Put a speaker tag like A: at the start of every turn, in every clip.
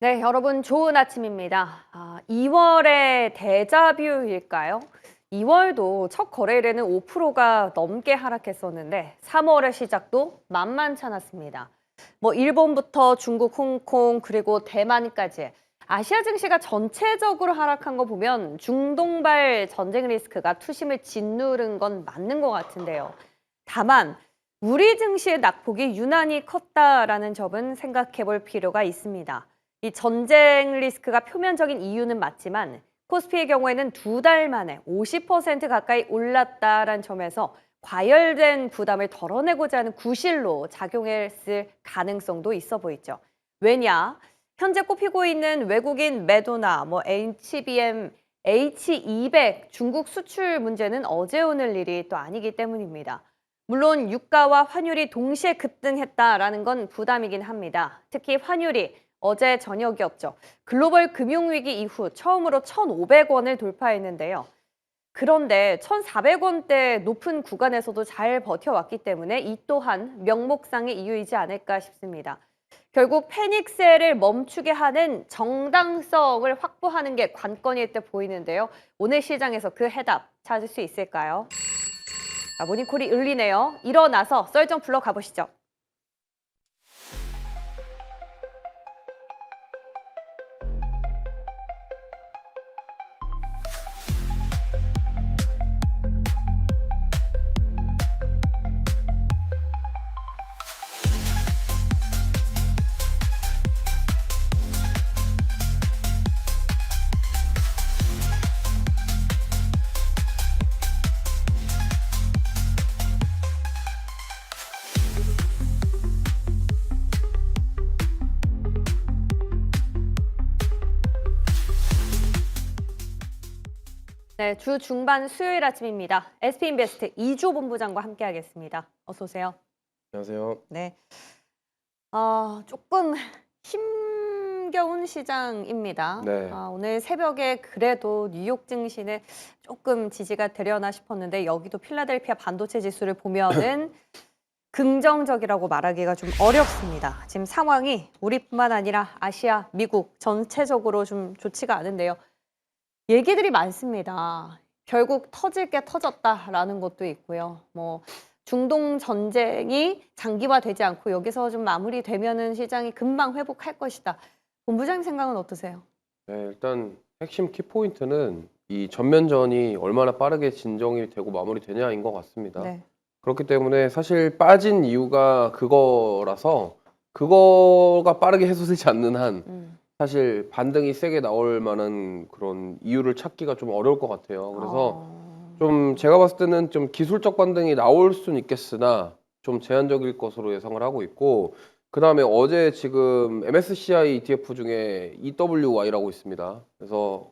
A: 네, 여러분 좋은 아침입니다. 2월의 데자뷰일까요? 2월도 첫 거래일에는 5%가 넘게 하락했었는데 3월의 시작도 만만찮았습니다. 일본부터 중국, 홍콩, 그리고 대만까지 아시아 증시가 전체적으로 하락한 거 보면 중동발 전쟁 리스크가 투심을 짓누른 건 맞는 것 같은데요. 다만 우리 증시의 낙폭이 유난히 컸다라는 점은 생각해 볼 필요가 있습니다. 이 전쟁 리스크가 표면적인 이유는 맞지만 코스피의 경우에는 2달 만에 50% 가까이 올랐다라는 점에서 과열된 부담을 덜어내고자 하는 구실로 작용했을 가능성도 있어 보이죠. 왜냐? 현재 꼽히고 있는 외국인 매도나 HBM, H200 중국 수출 문제는 어제 오늘 일이 또 아니기 때문입니다. 물론 유가와 환율이 동시에 급등했다라는 건 부담이긴 합니다. 특히 환율이 어제 저녁이었죠. 글로벌 금융위기 이후 처음으로 1,500원을 돌파했는데요. 그런데 1,400원대 높은 구간에서도 잘 버텨왔기 때문에 이 또한 명목상의 이유이지 않을까 싶습니다. 결국 패닉셀을 멈추게 하는 정당성을 확보하는 게 관건일 때 보이는데요. 오늘 시장에서 그 해답 찾을 수 있을까요? 모닝콜이 울리네요. 일어나서 썰 좀 풀러 가보시죠. 네, 주 중반 수요일 아침입니다. SP인베스트 이조 본부장과 함께하겠습니다. 어서 오세요.
B: 안녕하세요.
A: 네. 조금 힘겨운 시장입니다.
B: 네.
A: 오늘 새벽에 그래도 뉴욕 증시는 조금 지지가 되려나 싶었는데 여기도 필라델피아 반도체 지수를 보면은 긍정적이라고 말하기가 좀 어렵습니다. 지금 상황이 우리뿐만 아니라 아시아, 미국 전체적으로 좀 좋지가 않은데요. 얘기들이 많습니다. 결국 터질 게 터졌다라는 것도 있고요. 중동 전쟁이 장기화되지 않고 여기서 좀 마무리되면은 시장이 금방 회복할 것이다. 본부장님 생각은 어떠세요?
B: 네, 일단 핵심 키포인트는 이 전면전이 얼마나 빠르게 진정이 되고 마무리되냐인 것 같습니다.
A: 네.
B: 그렇기 때문에 사실 빠진 이유가 그거라서 그거가 빠르게 해소되지 않는 한
A: 음.
B: 사실 반등이 세게 나올 만한 그런 이유를 찾기가 좀 어려울 것 같아요. 그래서
A: 어.
B: 좀 제가 봤을 때는 좀 기술적 반등이 나올 수는 있겠으나 좀 제한적일 것으로 예상을 하고 있고, 그다음에 어제 지금 MSCI ETF 중에 EWY라고 있습니다. 그래서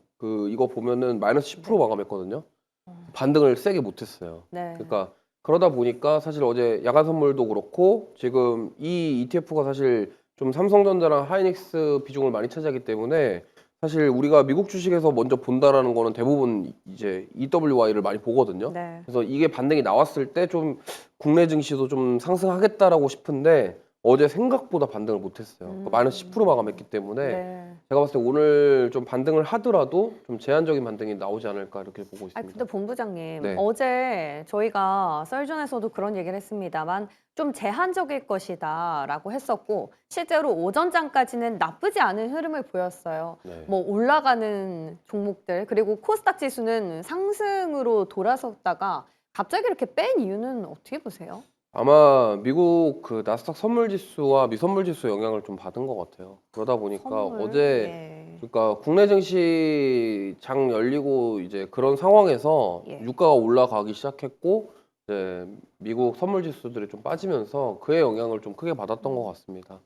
B: 이거 보면은 마이너스 10%
A: 네.
B: 마감했거든요.
A: 어.
B: 반등을 세게 못했어요.
A: 네.
B: 그러니까 그러다 보니까 사실 어제 야간 선물도 그렇고 지금 이 ETF가 사실 좀 삼성전자랑 하이닉스 비중을 많이 차지하기 때문에 사실 우리가 미국 주식에서 먼저 본다라는 거는 대부분 이제 EWY를 많이 보거든요.
A: 네.
B: 그래서 이게 반등이 나왔을 때 좀 국내 증시도 좀 상승하겠다라고 싶은데 어제 생각보다 반등을 못했어요. 마이너스 10% 마감했기 때문에
A: 네.
B: 제가 봤을 때 오늘 좀 반등을 하더라도 좀 제한적인 반등이 나오지 않을까 이렇게 보고
A: 근데
B: 있습니다.
A: 본부장님,
B: 네.
A: 어제 저희가 썰전에서도 그런 얘기를 했습니다만 좀 제한적일 것이다라고 했었고 실제로 오전장까지는 나쁘지 않은 흐름을 보였어요.
B: 네.
A: 올라가는 종목들 그리고 코스닥 지수는 상승으로 돌아섰다가 갑자기 이렇게 뺀 이유는 어떻게 보세요?
B: 아마 미국 그 나스닥 선물 지수와 미선물 지수 영향을 좀 받은 것 같아요. 그러다 보니까
A: 선물,
B: 어제
A: 예,
B: 그러니까 국내 증시 장 열리고 이제 그런 상황에서
A: 예.
B: 유가가 올라가기 시작했고 이제 미국 선물 지수들이 좀 빠지면서 그의 영향을 좀 크게 받았던 것 같습니다.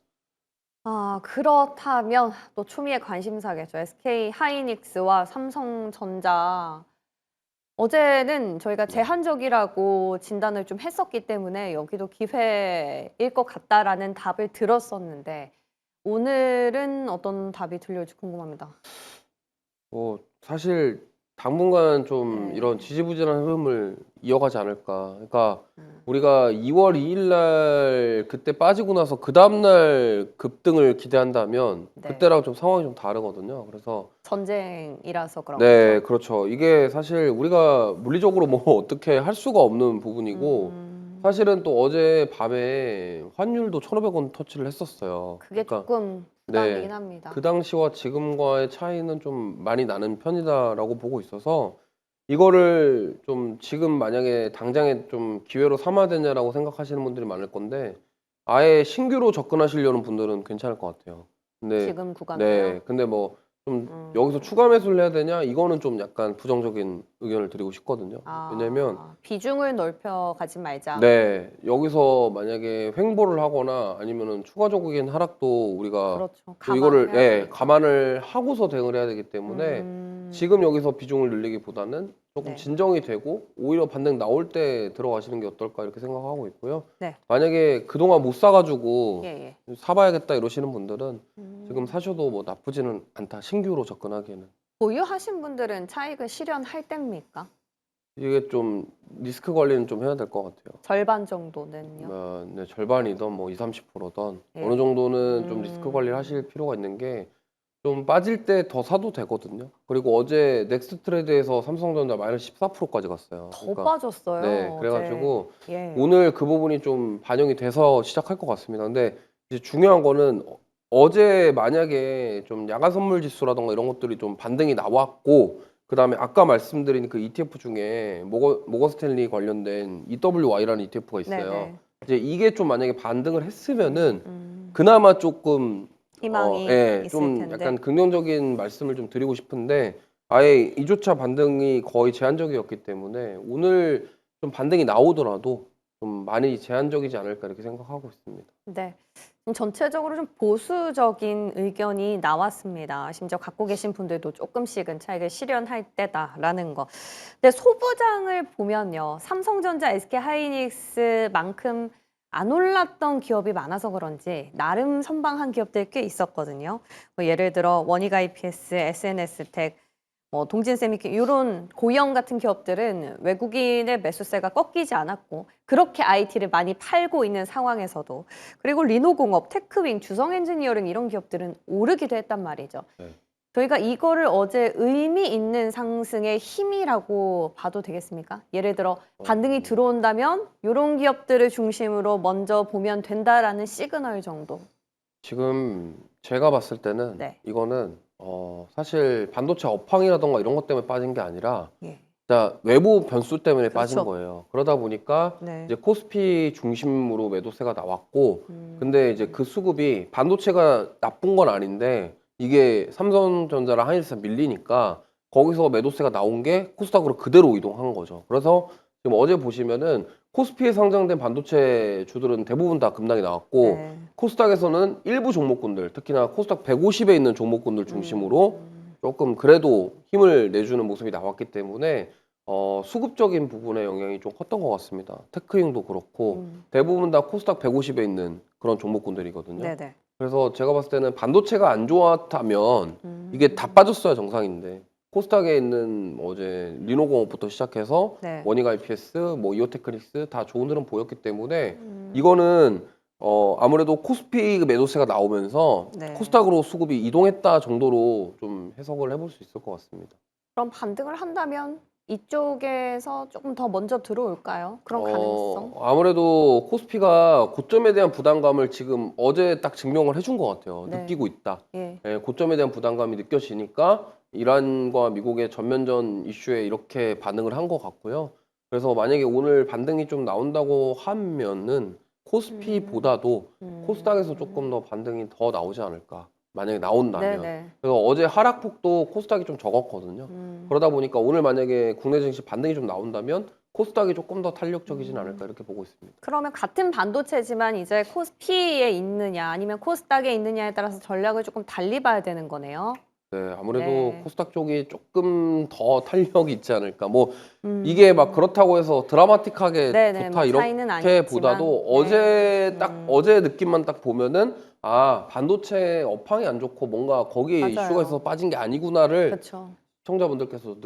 A: 그렇다면 또 초미의 관심사겠죠. SK 하이닉스와 삼성전자. 어제는 저희가
B: 네.
A: 제한적이라고 진단을 좀 했었기 때문에 여기도 기회일 것 같다라는 답을 들었었는데 오늘은 어떤 답이 들려올지 궁금합니다.
B: 사실 당분간 좀
A: 네.
B: 이런 지지부진한 흐름을 이어가지 않을까. 그러니까
A: 음.
B: 우리가 2월 2일 날 그때 빠지고 나서 그 다음날 급등을 기대한다면
A: 네.
B: 그때랑 좀 상황이 좀 다르거든요. 그래서
A: 전쟁이라서 그런
B: 네,
A: 거죠.
B: 그렇죠. 이게 사실 우리가 물리적으로 뭐 어떻게 할 수가 없는 부분이고 사실은 또 어제 밤에 환율도 1,500원 터치를 했었어요.
A: 그게
B: 그러니까
A: 조금 부담이긴
B: 네,
A: 합니다.
B: 그 당시와 지금과의 차이는 좀 많이 나는 편이다라고 보고 있어서 이거를 좀 지금 만약에 당장에 좀 기회로 삼아야 되냐라고 생각하시는 분들이 많을 건데 아예 신규로 접근하시려는 분들은 괜찮을 것 같아요. 근데
A: 지금 구간도요?
B: 네, 근데 뭐 좀
A: 음.
B: 여기서 추가 매수를 해야 되냐? 이거는 좀 약간 부정적인 의견을 드리고 싶거든요. 왜냐면
A: 비중을 넓혀 가지 말자.
B: 네, 여기서 만약에 횡보를 하거나 아니면은 추가적인 하락도 우리가
A: 그렇죠.
B: 또
A: 감안을
B: 이거를
A: 해야
B: 예,
A: 되니까.
B: 감안을 하고서 대응을 해야 되기 때문에 지금 여기서 비중을 늘리기보다는 조금
A: 네.
B: 진정이 되고 오히려 반등 나올 때 들어가시는 게 어떨까 이렇게 생각하고 있고요.
A: 네.
B: 만약에 그동안 못 사가지고
A: 예, 예.
B: 사봐야겠다 이러시는 분들은 지금
A: 음.
B: 사셔도 뭐 나쁘지는 않다. 신규로 접근하기에는.
A: 보유하신 분들은 차익을 실현할 때입니까?
B: 이게 좀 리스크 관리는 좀 해야 될 것 같아요.
A: 절반 정도는요?
B: 네, 절반이든 뭐 20-30%든
A: 예.
B: 어느 정도는 좀 리스크 관리를 하실 필요가 있는 게 좀 빠질 때 더 사도 되거든요. 그리고 어제 넥스트트레드에서 삼성전자 마이너스 14%까지 갔어요.
A: 더
B: 그러니까
A: 빠졌어요,
B: 네,
A: 어제.
B: 그래가지고
A: 예.
B: 오늘 그 부분이 좀 반영이 돼서 시작할 것 같습니다. 근데 이제 중요한 거는 어제 만약에 좀 야간 선물 지수라던가 이런 것들이 좀 반등이 나왔고 그다음에 아까 말씀드린 그 ETF 중에 모건 스탠리 관련된 EWY라는 ETF가 있어요.
A: 네네.
B: 이제 이게 좀 만약에 반등을 했으면은
A: 음.
B: 그나마 조금
A: 희망이
B: 예,
A: 있을
B: 좀
A: 텐데.
B: 약간 긍정적인 말씀을 좀 드리고 싶은데 아예 이조차 반등이 거의 제한적이었기 때문에 오늘 좀 반등이 나오더라도 좀 많이 제한적이지 않을까 이렇게 생각하고 있습니다.
A: 네. 전체적으로 좀 보수적인 의견이 나왔습니다. 심지어 갖고 계신 분들도 조금씩은 차익을 실현할 때다라는 거. 근데 소부장을 보면요. 삼성전자, SK하이닉스만큼 안 올랐던 기업이 많아서 그런지 나름 선방한 기업들이 꽤 있었거든요. 뭐 예를 들어 원익 IPS, SNS텍, 뭐 동진세미케 이런 고형 같은 기업들은 외국인의 매수세가 꺾이지 않았고 그렇게 IT를 많이 팔고 있는 상황에서도 그리고 리노공업, 테크윙, 주성엔지니어링 이런 기업들은 오르기도 했단 말이죠.
B: 네.
A: 저희가 이거를 어제 의미 있는 상승의 힘이라고 봐도 되겠습니까? 예를 들어 반등이 들어온다면 이런 기업들을 중심으로 먼저 보면 된다라는 시그널 정도.
B: 지금 제가 봤을 때는
A: 네.
B: 이거는 사실 반도체 업황이라던가 이런 것 때문에 빠진 게 아니라
A: 예.
B: 진짜 외부 변수 때문에 빠진
A: 그렇죠.
B: 거예요. 그러다 보니까
A: 네.
B: 이제 코스피 중심으로 매도세가 나왔고
A: 음.
B: 근데 이제 그 수급이 반도체가 나쁜 건 아닌데 이게 삼성전자랑 하이닉스가 밀리니까 거기서 매도세가 나온 게 코스닥으로 그대로 이동한 거죠. 그래서 지금 어제 보시면은 코스피에 상장된 반도체 주들은 대부분 다 급락이 나왔고
A: 네.
B: 코스닥에서는 일부 종목군들 특히나 코스닥 150에 있는 종목군들 중심으로 조금 그래도 힘을 내주는 모습이 나왔기 때문에 수급적인 부분의 영향이 좀 컸던 것 같습니다. 테크윙도 그렇고 대부분 다 코스닥 150에 있는 그런 종목군들이거든요.
A: 네네.
B: 그래서 제가 봤을 때는 반도체가 안 좋았다면 이게 다 빠졌어야 정상인데 코스닥에 있는 어제 리노공업부터 시작해서
A: 네.
B: 원익 IPS, 뭐 이오테크닉스 다 좋은 흐름 보였기 때문에 이거는 아무래도 코스피 매도세가 나오면서
A: 네.
B: 코스닥으로 수급이 이동했다 정도로 좀 해석을 해볼 수 있을 것 같습니다.
A: 그럼 반등을 한다면 이쪽에서 조금 더 먼저 들어올까요? 그런 가능성?
B: 아무래도 코스피가 고점에 대한 부담감을 지금 어제 딱 증명을 해준 것 같아요.
A: 네.
B: 느끼고 있다.
A: 예.
B: 예, 고점에 대한 부담감이 느껴지니까 이란과 미국의 전면전 이슈에 이렇게 반응을 한 것 같고요. 그래서 만약에 오늘 반등이 좀 나온다고 하면은 코스피보다도 코스닥에서 조금 더 반등이 더 나오지 않을까. 만약에 나온다면.
A: 네네.
B: 그래서 어제 하락폭도 코스닥이 좀 적었거든요. 그러다 보니까 오늘 만약에 국내 증시 반등이 좀 나온다면 코스닥이 조금 더 탄력적이진 않을까 이렇게 보고 있습니다.
A: 그러면 같은 반도체지만 이제 코스피에 있느냐 아니면 코스닥에 있느냐에 따라서 전략을 조금 달리 봐야 되는 거네요.
B: 네, 아무래도
A: 네.
B: 코스닥 쪽이 조금 더 탄력이 있지 않을까. 뭐 이게 막 그렇다고 해서 드라마틱하게
A: 네네,
B: 좋다
A: 뭐 차이는
B: 이렇게 보다도
A: 아니지만,
B: 어제 딱 어제 느낌만 딱 보면은 아 반도체 업황이 안 좋고 뭔가 거기에 이슈가
A: 맞아요.
B: 있어서 빠진 게 아니구나를
A: 그렇죠.
B: 시청자분들께서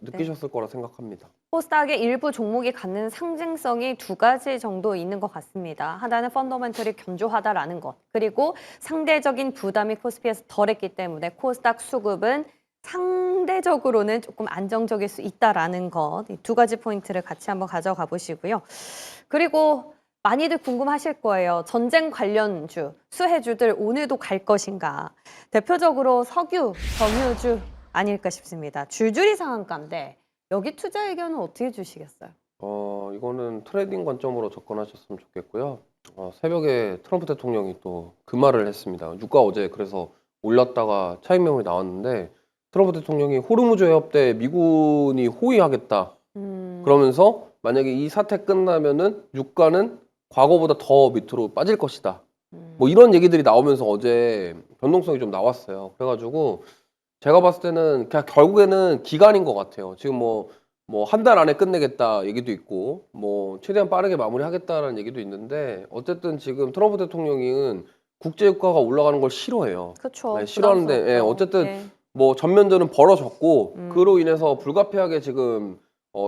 B: 느끼셨을 거라 생각합니다.
A: 코스닥의 일부 종목이 갖는 상징성이 두 가지 정도 있는 것 같습니다. 하나는 펀더멘털이 견조하다라는 것, 그리고 상대적인 부담이 코스피에서 덜했기 때문에 코스닥 수급은 상대적으로는 조금 안정적일 수 있다라는 것, 이 두 가지 포인트를 같이 한번 가져가 보시고요. 그리고 많이들 궁금하실 거예요. 전쟁 관련주, 수혜주들 오늘도 갈 것인가? 대표적으로 석유, 정유주 아닐까 싶습니다. 줄줄이 상한가인데 여기 투자 의견은 어떻게 주시겠어요?
B: 이거는 트레이딩 관점으로 접근하셨으면 좋겠고요. 새벽에 트럼프 대통령이 또 그 말을 했습니다. 유가 어제 그래서 올랐다가 차익 매물이 나왔는데 트럼프 대통령이 호르무즈 해협 때 미군이 호위하겠다. 그러면서 만약에 이 사태 끝나면은 유가는 과거보다 더 밑으로 빠질 것이다. 뭐 이런 얘기들이 나오면서 어제 변동성이 좀 나왔어요. 그래가지고 제가 봤을 때는 그냥 결국에는 기간인 것 같아요. 지금 뭐 한 달 안에 끝내겠다 얘기도 있고 뭐 최대한 빠르게 마무리하겠다라는 얘기도 있는데 어쨌든 지금 트럼프 대통령은 국제 유가가 올라가는 걸 싫어해요.
A: 그렇죠.
B: 네, 싫어하는데 예, 어쨌든 뭐 전면전은 벌어졌고 그로 인해서 불가피하게 지금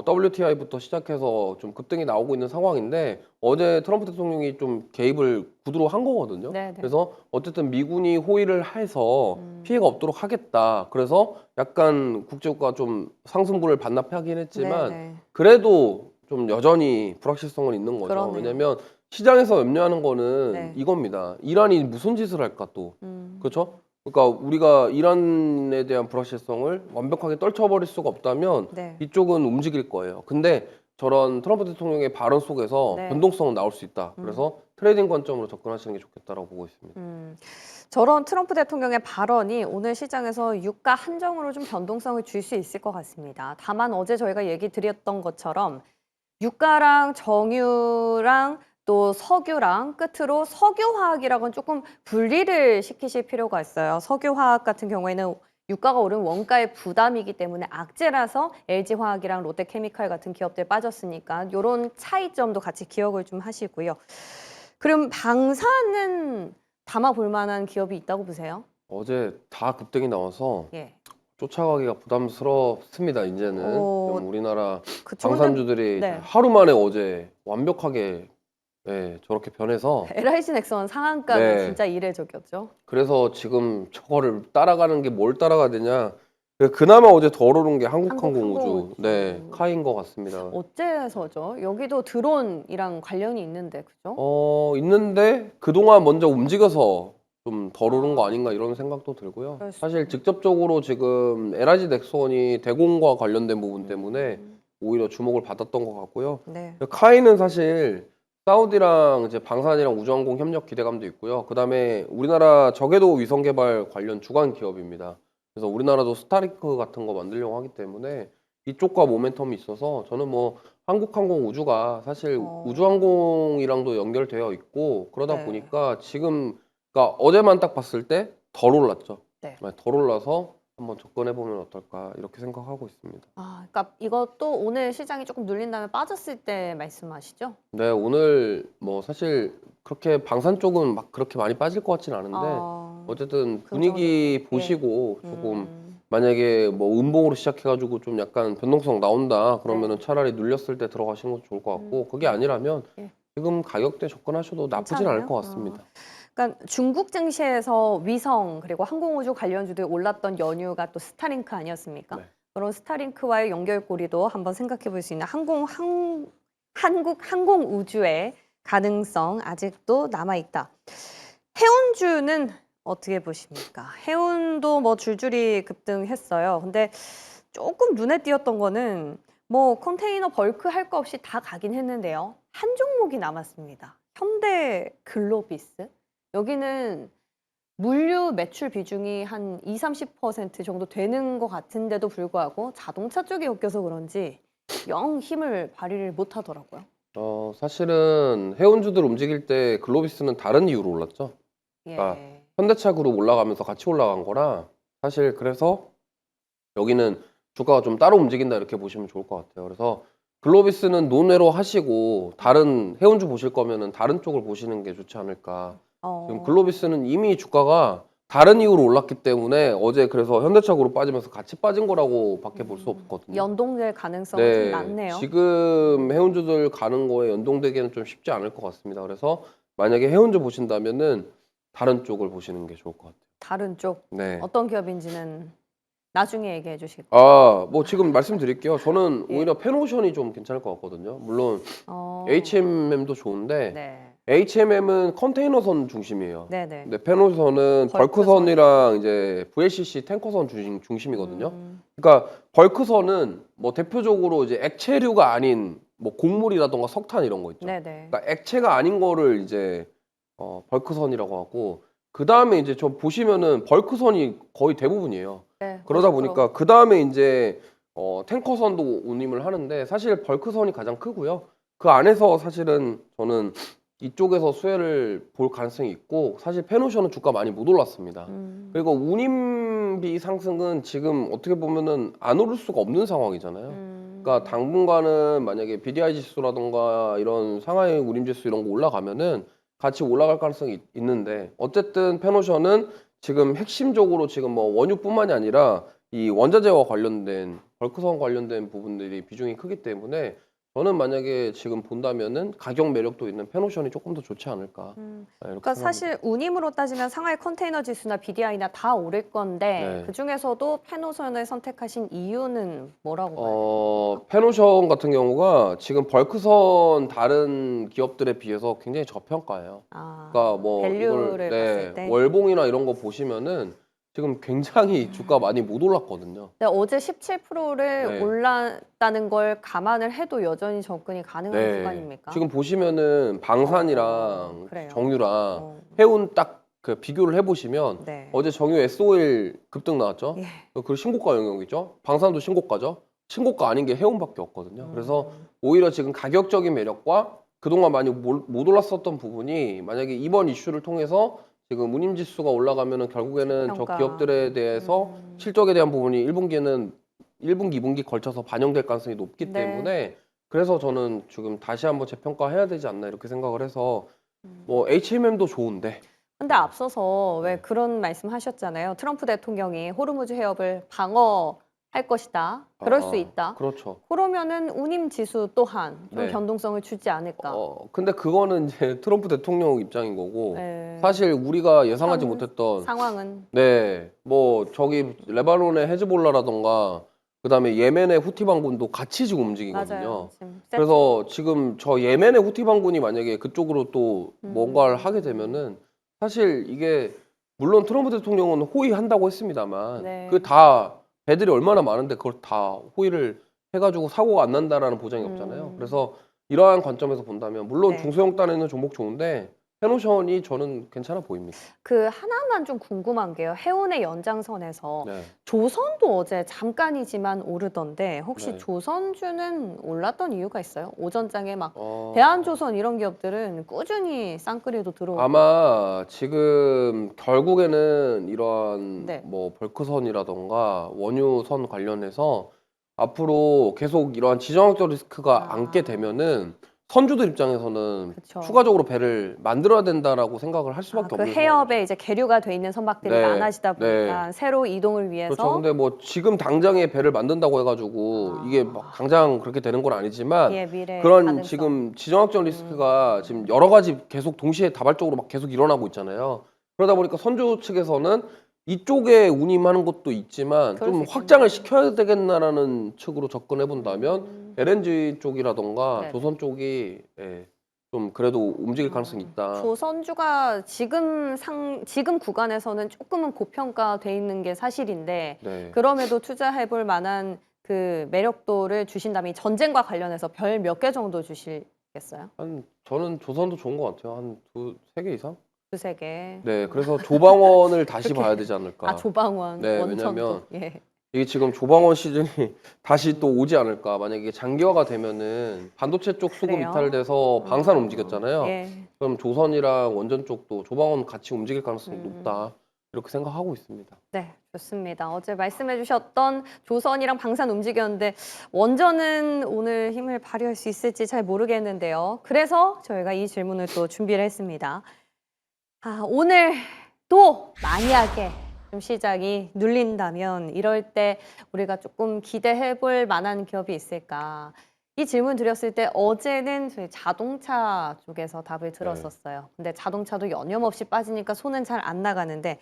B: WTI부터 시작해서 좀 급등이 나오고 있는 상황인데 어제 트럼프 대통령이 좀 개입을 구두로 한 거거든요.
A: 네네.
B: 그래서 어쨌든 미군이 호의를 해서 피해가 없도록 하겠다. 그래서 약간 국제유가가 좀 상승분을 반납하긴 했지만
A: 네네.
B: 그래도 좀 여전히 불확실성은 있는 거죠.
A: 그러네요.
B: 왜냐면 시장에서 염려하는 거는
A: 네.
B: 이겁니다. 이란이 무슨 짓을 할까 또.
A: 음.
B: 그렇죠? 그러니까 우리가 이란에 대한 불확실성을 완벽하게 떨쳐버릴 수가 없다면
A: 네.
B: 이쪽은 움직일 거예요. 근데 저런 트럼프 대통령의 발언 속에서
A: 네.
B: 변동성은 나올 수 있다. 그래서 트레이딩 관점으로 접근하시는 게 좋겠다라고 보고 있습니다.
A: 저런 트럼프 대통령의 발언이 오늘 시장에서 유가 한정으로 좀 변동성을 줄 수 있을 것 같습니다. 다만 어제 저희가 얘기 드렸던 것처럼 유가랑 정유랑 또 석유랑 끝으로 석유화학이랑은 조금 분리를 시키실 필요가 있어요. 석유화학 같은 경우에는 유가가 오른 원가의 부담이기 때문에 악재라서 LG화학이랑 롯데케미칼 같은 기업들 빠졌으니까 이런 차이점도 같이 기억을 좀 하시고요. 그럼 방사는 담아볼 만한 기업이 있다고 보세요?
B: 어제 다 급등이 나와서
A: 예.
B: 쫓아가기가 부담스럽습니다. 이제는 좀 우리나라
A: 그쵸.
B: 방산주들이
A: 네.
B: 하루 만에 어제 완벽하게 예, 저렇게 변해서
A: LIG 넥선 상한가는
B: 네.
A: 진짜 이례적이었죠.
B: 그래서 지금 저거를 따라가는 게 뭘 따라가야 되냐. 그나마 어제 덜 오른 게 한국항공우주,
A: 한국항공우주.
B: 네, 카인 것 같습니다.
A: 어째서죠? 여기도 드론이랑 관련이 있는데, 그죠?
B: 있는데 그동안 먼저 움직여서 좀 덜 오른 거 아닌가 이런 생각도 들고요.
A: 그럴 수
B: 사실
A: 있네요.
B: 직접적으로 지금 LIG 넥슨이 대공과 관련된 부분 때문에 오히려 주목을 받았던 것 같고요.
A: 네.
B: 카인은 사실 사우디랑 이제 방산이랑 우주항공 협력 기대감도 있고요. 그다음에 우리나라 저궤도 위성 개발 관련 주관 기업입니다. 그래서 우리나라도 스타링크 같은 거 만들려고 하기 때문에 이쪽과 모멘텀이 있어서 저는 뭐 한국항공 우주가 사실 우주항공이랑도 연결되어 있고 그러다
A: 네.
B: 보니까 지금 그러니까 어제만 딱 봤을 때 덜 올랐죠.
A: 네.
B: 덜 올라서 한번 접근해 보면 어떨까 이렇게 생각하고 있습니다.
A: 그러니까 이것도 오늘 시장이 조금 눌린 다음에 빠졌을 때 말씀하시죠?
B: 네, 오늘 뭐 사실 그렇게 방산 쪽은 막 그렇게 많이 빠질 것 같지는 않은데 어쨌든 분위기
A: 긍정적으로.
B: 보시고 조금 만약에 뭐 음봉으로 시작해가지고 좀 약간 변동성 나온다 그러면은 차라리 눌렸을 때 들어가시는 것도 좋을 것 같고 그게 아니라면
A: 예.
B: 지금 가격대 접근하셔도 나쁘진 않을 것 같습니다.
A: 그러니까 중국 증시에서 위성 그리고 항공우주 관련주들이 올랐던 연유가 또 스타링크 아니었습니까?
B: 네.
A: 그런 스타링크와의 연결고리도 한번 생각해 볼 수 있는 한국 항공우주의 가능성 아직도 남아있다. 해운주는 어떻게 보십니까? 해운도 뭐 줄줄이 급등했어요. 근데 조금 눈에 띄었던 거는 뭐 컨테이너 벌크 할 거 없이 다 가긴 했는데요. 한 종목이 남았습니다. 현대 글로비스. 여기는 물류 매출 비중이 한 20-30% 정도 되는 것 같은데도 불구하고 자동차 쪽에 엮여서 그런지 영 힘을 발휘를 못 하더라고요.
B: 사실은 해운주들 움직일 때 글로비스는 다른 이유로 올랐죠. 아,
A: 예.
B: 현대차 그룹 올라가면서 같이 올라간 거라 사실 그래서 여기는 주가가 좀 따로 움직인다 이렇게 보시면 좋을 것 같아요. 그래서 글로비스는 논외로 하시고 다른 해운주 보실 거면은 다른 쪽을 보시는 게 좋지 않을까. 지금 글로비스는 이미 주가가 다른 이유로 올랐기 때문에 어제 그래서 현대차그룹 빠지면서 같이 빠진 거라고 밖에 볼 수 없거든요.
A: 연동될 가능성이 좀 낮네요.
B: 지금 해운주들 가는 거에 연동되기는 좀 쉽지 않을 것 같습니다. 그래서 만약에 해운주 보신다면은 다른 쪽을 보시는 게 좋을 것 같아요.
A: 다른 쪽
B: 네.
A: 어떤 기업인지는 나중에 얘기해 주시겠죠.
B: 뭐 지금 말씀드릴게요. 저는
A: 예.
B: 오히려 펜오션이 좀 괜찮을 것 같거든요. 물론
A: 어,
B: HMM도 좋은데
A: 네.
B: HMM은 컨테이너선 중심이에요.
A: 네네.
B: 근데 펜오션은
A: 벌크선.
B: 벌크선이랑 이제 VLCC 탱커선 중심이거든요. 그러니까 벌크선은 뭐 대표적으로 이제 액체류가 아닌 뭐 곡물이라던가 석탄 이런 거 있죠.
A: 네네.
B: 그러니까 액체가 아닌 거를 이제 벌크선이라고 하고 그 다음에 이제 좀 보시면은 벌크선이 거의 대부분이에요.
A: 네,
B: 그러다
A: 50%.
B: 보니까 그 다음에 이제 탱커선도 운임을 하는데 사실 벌크선이 가장 크고요. 그 안에서 사실은 저는 이쪽에서 수혜를 볼 가능성이 있고 사실 펜오션은 주가 많이 못 올랐습니다. 그리고 운임비 상승은 지금 어떻게 보면은 안 오를 수가 없는 상황이잖아요. 그러니까 당분간은 만약에 BDI 지수라던가 이런 상하이 운임 지수 이런 거 올라가면은 같이 올라갈 가능성이 있는데 어쨌든 펜오션은 지금 핵심적으로 지금 뭐 원유뿐만이 아니라 이 원자재와 관련된 벌크선 관련된 부분들이 비중이 크기 때문에 저는 만약에 지금 본다면은 가격 매력도 있는 펜오션이 조금 더 좋지 않을까. 이렇게
A: 그러니까
B: 생각합니다.
A: 사실 운임으로 따지면 상하이 컨테이너 지수나 BDI나 다 오를 건데
B: 네.
A: 그 중에서도 펜오션을 선택하신 이유는 뭐라고 봐야 돼요?
B: 펜오션 같은 경우가 지금 벌크선 다른 기업들에 비해서 굉장히 저평가예요.
A: 아,
B: 그러니까 뭐
A: 밸류를
B: 이걸
A: 봤을 때.
B: 월봉이나 이런 거 보시면은 지금 굉장히 주가 많이 못 올랐거든요.
A: 근데 어제 17%를
B: 네.
A: 올랐다는 걸 감안을 해도 여전히 접근이 가능한 구간입니까?
B: 지금 보시면은 방산이랑
A: 그래요.
B: 정유랑
A: 어,
B: 해운 딱 그 비교를 해보시면
A: 네.
B: 어제 정유 SOL 급등 나왔죠.
A: 예.
B: 그 신고가 영역이죠. 방산도 신고가죠. 신고가 아닌 게 해운밖에 없거든요. 그래서
A: 음.
B: 오히려 지금 가격적인 매력과 그동안 많이 못 올랐었던 부분이 만약에 이번 이슈를 통해서 지금 운임 지수가 올라가면은 결국에는 저
A: 평가.
B: 기업들에 대해서 실적에 대한 부분이 1분기에는 1분기, 2분기 걸쳐서 반영될 가능성이 높기
A: 네.
B: 때문에 그래서 저는 지금 다시 한번 재평가해야 되지 않나 이렇게 생각을 해서 뭐 HMM도 좋은데
A: 근데 앞서서 왜
B: 네.
A: 그런 말씀 하셨잖아요. 트럼프 대통령이 호르무즈 해협을 방어할 것이다. 그럴 수 있다.
B: 그렇죠.
A: 그러면은 운임 지수 또한 좀
B: 네.
A: 변동성을 주지 않을까.
B: 근데 그거는 이제 트럼프 대통령 입장인 거고
A: 네.
B: 사실 우리가 예상하지
A: 현
B: 못했던
A: 상황은
B: 뭐 저기 레바논의 헤즈볼라라던가 그다음에 예멘의 후티 반군도 같이 지금 움직이거든요.
A: 맞아요. 지금
B: 그래서 지금 저 예멘의 후티 반군이 만약에 그쪽으로 또 뭔가를 하게 되면은 사실 이게 물론 트럼프 대통령은 호의한다고 했습니다만
A: 네.
B: 그 다 배들이 얼마나 많은데 그걸 다 호의를 해가지고 사고가 안 난다라는 보장이 없잖아요. 그래서 이러한 관점에서 본다면 물론
A: 네.
B: 중소형단에 있는 종목 좋은데 펜오션이 저는 괜찮아 보입니다.
A: 그 하나만 좀 궁금한 게요. 해운의 연장선에서
B: 네.
A: 조선도 어제 잠깐이지만 오르던데 혹시
B: 네.
A: 조선주는 올랐던 이유가 있어요? 오전장에 막
B: 어,
A: 대한조선 이런 기업들은 꾸준히 쌍끌이도 들어오고.
B: 아마 지금 결국에는 이러한
A: 네.
B: 뭐 벌크선이라던가 원유선 관련해서 앞으로 계속 이러한 지정학적 리스크가 안게 되면은 선주들 입장에서는
A: 그쵸.
B: 추가적으로 배를 만들어야 된다라고 생각을 할 수밖에
A: 그
B: 없는
A: 해협에 이제 계류가 돼 있는 선박들이
B: 네,
A: 많아지다
B: 네.
A: 보니까 새로 이동을 위해서
B: 그렇죠. 근데 뭐 지금 당장에 배를 만든다고 해가지고 이게 막 당장 그렇게 되는 건 아니지만
A: 예, 미래
B: 그런
A: 가능성.
B: 지금 지정학적 리스크가 지금 여러 가지 계속 동시에 다발적으로 막 계속 일어나고 있잖아요. 그러다 보니까 선주 측에서는 이쪽에 운임하는 것도 있지만
A: 그럴
B: 좀
A: 수
B: 확장을 시켜야 되겠나라는 측으로 접근해 본다면 LNG 쪽이라던가
A: 네네.
B: 조선 쪽이 좀 그래도 움직일 가능성이 있다.
A: 조선주가 지금 구간에서는 조금은 고평가돼 있는 게 사실인데
B: 네.
A: 그럼에도 투자해볼 만한 그 매력도를 주신다면 이 전쟁과 관련해서 별 몇 개 정도 주시겠어요?
B: 저는 조선도 좋은 것 같아요. 한 세 개 이상?
A: 두세 개.
B: 네, 그래서 조방원을 다시 봐야 되지 않을까.
A: 조방원,
B: 네,
A: 원천도.
B: 왜냐면
A: 예.
B: 이게 지금 조방원 시즌이 다시 또 오지 않을까. 만약에 이게 장기화가 되면은 반도체 쪽 수급
A: 그래요?
B: 이탈돼서 방산 움직였잖아요.
A: 예.
B: 그럼 조선이랑 원전 쪽도 조방원 같이 움직일 가능성이 높다. 이렇게 생각하고 있습니다.
A: 네, 좋습니다. 어제 말씀해 주셨던 조선이랑 방산 움직였는데 원전은 오늘 힘을 발휘할 수 있을지 잘 모르겠는데요. 그래서 저희가 이 질문을 또 준비를 했습니다. 오늘 또 만약에 좀 시장이 눌린다면 이럴 때 우리가 조금 기대해 볼 만한 기업이 있을까? 이 질문 드렸을 때 어제는 저희 자동차 쪽에서 답을 들었었어요. 근데 자동차도 여념없이 빠지니까 손은 잘 안 나가는데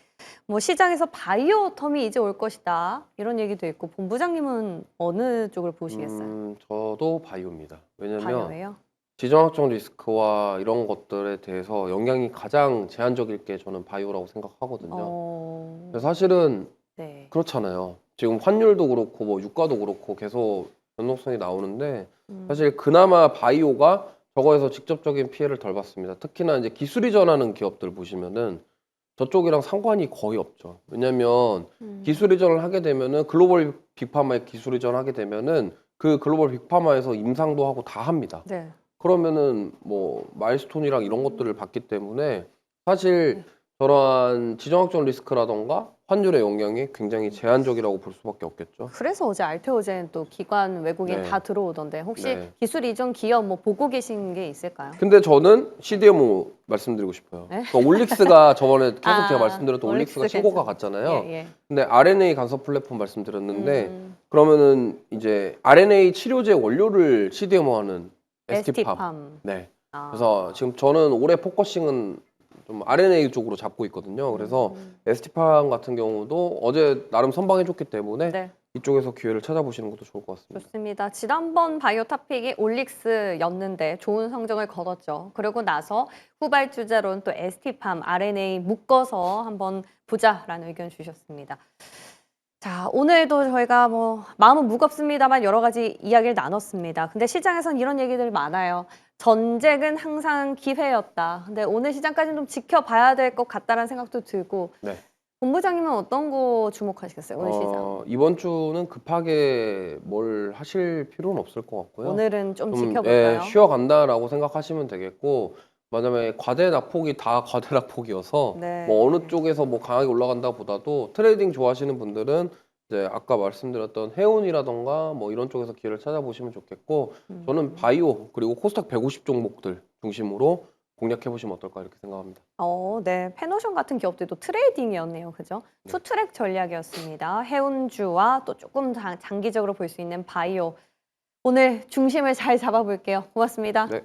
A: 뭐 시장에서 바이오텀이 이제 올 것이다. 이런 얘기도 있고 본부장님은 어느 쪽을 보시겠어요?
B: 저도 바이오입니다. 왜냐면
A: 바이오예요?
B: 지정학적 리스크와 이런 것들에 대해서 영향이 가장 제한적일 게 저는 바이오라고 생각하거든요. 그래서 사실은
A: 네.
B: 그렇잖아요. 지금 환율도 그렇고 뭐 유가도 그렇고 계속 변동성이 나오는데
A: 음,
B: 사실 그나마 바이오가 저거에서 직접적인 피해를 덜 받습니다. 특히나 이제 기술 이전하는 기업들 보시면은 저쪽이랑 상관이 거의 없죠. 왜냐면 기술 이전을 하게 되면은 글로벌 빅파마에 기술 이전을 하게 되면은 그 글로벌 빅파마에서 임상도 하고 다 합니다.
A: 네.
B: 그러면은 뭐 마일스톤이랑 이런 것들을 받기 때문에 사실 저러한 지정학적 리스크라던가 환율의 영향이 굉장히 제한적이라고 볼 수밖에 없겠죠.
A: 그래서 어제 알테오젠 또 기관 외국인
B: 네.
A: 다 들어오던데 혹시
B: 네.
A: 기술 이전 기업 뭐 보고 계신 게 있을까요?
B: 근데 저는 CDMO 말씀드리고 싶어요.
A: 네?
B: 그러니까 올릭스가 저번에 계속 제가
A: 아,
B: 말씀드렸던 올릭스가
A: 올릭스
B: 신고가
A: 괜찮아요.
B: 갔잖아요.
A: 예, 예.
B: 근데 RNA 간섭 플랫폼 말씀드렸는데
A: 음,
B: 그러면은 이제 RNA 치료제 원료를 CDMO 하는 ST팜.
A: ST팜.
B: 네.
A: 아,
B: 그래서 지금 저는 올해 포커싱은 좀 RNA 쪽으로 잡고 있거든요. 그래서 ST팜 같은 경우도 어제 나름 선방해줬기 때문에
A: 네,
B: 이쪽에서 기회를 찾아보시는 것도 좋을 것 같습니다.
A: 좋습니다. 지난번 바이오 탑픽이 올릭스였는데 좋은 성적을 거뒀죠. 그러고 나서 후발주자로는 또 ST팜, RNA 묶어서 한번 보자라는 의견 주셨습니다. 자, 오늘도 저희가 뭐 마음은 무겁습니다만 여러 가지 이야기를 나눴습니다. 근데 시장에선 이런 얘기들 많아요. 전쟁은 항상 기회였다. 근데 오늘 시장까지는 좀 지켜봐야 될 것 같다라는 생각도 들고
B: 네.
A: 본부장님은 어떤 거 주목하시겠어요? 오늘 시장.
B: 이번 주는 급하게 뭘 하실 필요는 없을 것 같고요.
A: 오늘은 좀
B: 좀
A: 지켜볼까요?
B: 쉬어간다라고 생각하시면 되겠고 만약에 과대 낙폭이 다 과대 낙폭이어서
A: 네.
B: 뭐 어느 쪽에서 뭐 강하게 올라간다 보다도 트레이딩 좋아하시는 분들은 이제 아까 말씀드렸던 해운이라던가 뭐 이런 쪽에서 기회를 찾아보시면 좋겠고 저는 바이오 그리고 코스닥 150 종목들 중심으로 공략해 보시면 어떨까 이렇게 생각합니다.
A: 네. 페노션 같은 기업들도 트레이딩이었네요. 그죠?
B: 네.
A: 투트랙 전략이었습니다. 해운주와 또 조금 장기적으로 볼 수 있는 바이오. 오늘 중심을 잘 잡아볼게요. 고맙습니다.
B: 네.